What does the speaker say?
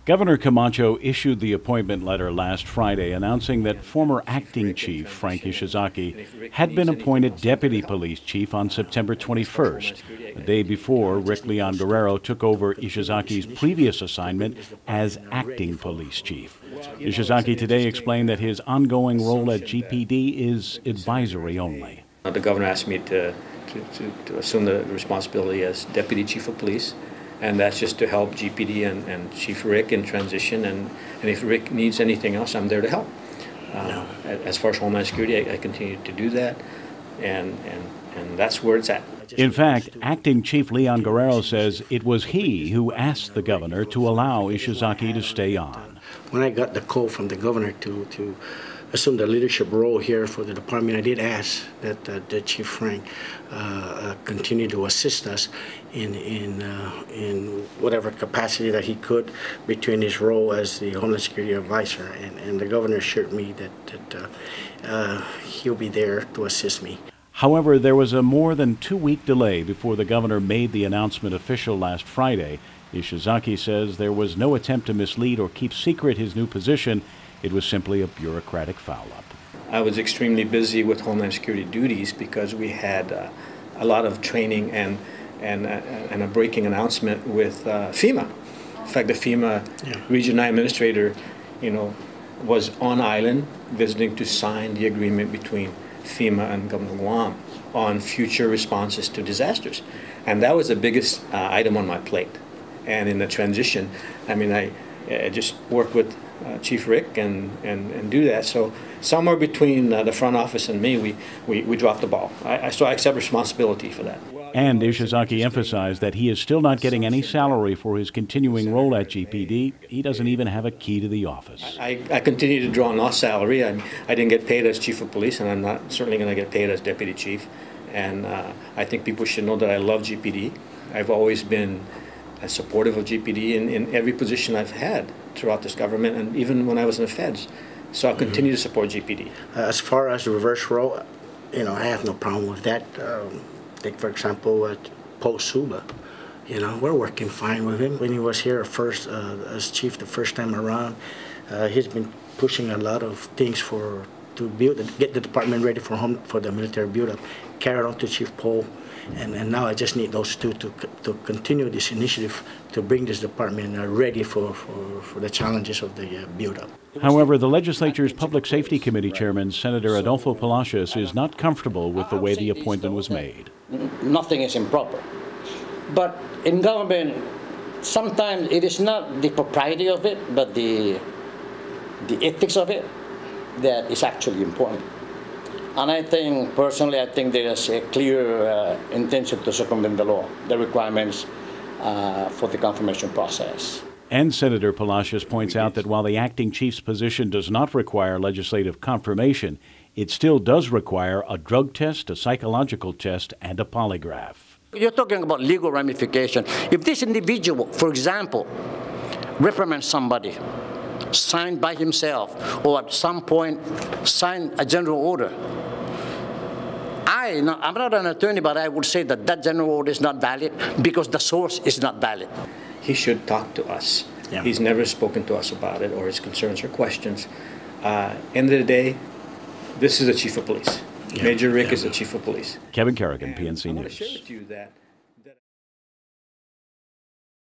Governor Camacho issued the appointment letter last Friday announcing that former acting chief Frank Ishizaki had been appointed deputy police chief on September 21st, the day before Rick Leon Guerrero took over Ishizaki's previous assignment as acting police chief. Ishizaki today explained that his ongoing role at GPD is advisory only. The governor asked me to assume the responsibility as deputy chief of police. And that's just to help GPD and Chief Rick in transition. And if Rick needs anything else, I'm there to help. As far as Homeland Security, I continue to do that. And that's where it's at. In fact, Acting Chief Leon Guerrero says it was he who asked the governor to allow Ishizaki to stay on. When I got the call from the governor to assume the leadership role here for the department, I did ask that the Chief Frank continue to assist us in whatever capacity that he could between his role as the Homeland Security advisor. And the governor assured me that he'll be there to assist me. However, there was a more than 2-week delay before the governor made the announcement official last Friday. Ishizaki says there was no attempt to mislead or keep secret his new position. It was simply a bureaucratic foul-up. I was extremely busy with Homeland Security duties because we had a lot of training and a breaking announcement with FEMA. In fact, the FEMA Region 9 Administrator, was on island visiting to sign the agreement between FEMA and Government of GUAM on future responses to disasters. And that was the biggest item on my plate. And in the transition, I just worked with Chief Rick and do that. So somewhere between the front office and me, we dropped the ball. So I accept responsibility for that. And Ishizaki emphasized that he is still not getting any salary for his continuing role at GPD. He doesn't even have a key to the office. I continue to draw no salary. I didn't get paid as Chief of Police, and I'm not certainly going to get paid as Deputy Chief. And I think people should know that I love GPD. I've always been supportive of GPD in every position I've had throughout this government, and even when I was in the feds. So I'll continue to support GPD. As far as the reverse role, I have no problem with that. Take, for example, Paul Suba. We're working fine with him. When he was here first as chief the first time around, he's been pushing a lot of things to get the department ready for the military build-up. Carried on to Chief Paul. And now I just need those two to continue this initiative to bring this department ready for the challenges of the build-up. However, the legislature's Public Safety Committee Chairman, Senator Adolfo Palacios, is not comfortable with the way the appointment was made. Nothing is improper. But in government, sometimes it is not the propriety of it, but the ethics of it that is actually important. And I think, personally, there is a clear intention to circumvent the law, the requirements for the confirmation process. And Senator Palacios points out that while the acting chief's position does not require legislative confirmation, it still does require a drug test, a psychological test, and a polygraph. You're talking about legal ramification. If this individual, for example, reprimands somebody, signed by himself, or at some point signed a general order, I'm not an attorney, but I would say that general order is not valid because the source is not valid. He should talk to us. Yeah. He's never spoken to us about it or his concerns or questions. End of the day, this is the Chief of Police. Yeah. Major Rick is the Chief of Police. Kevin Kerrigan, PNC News. I want to share with you that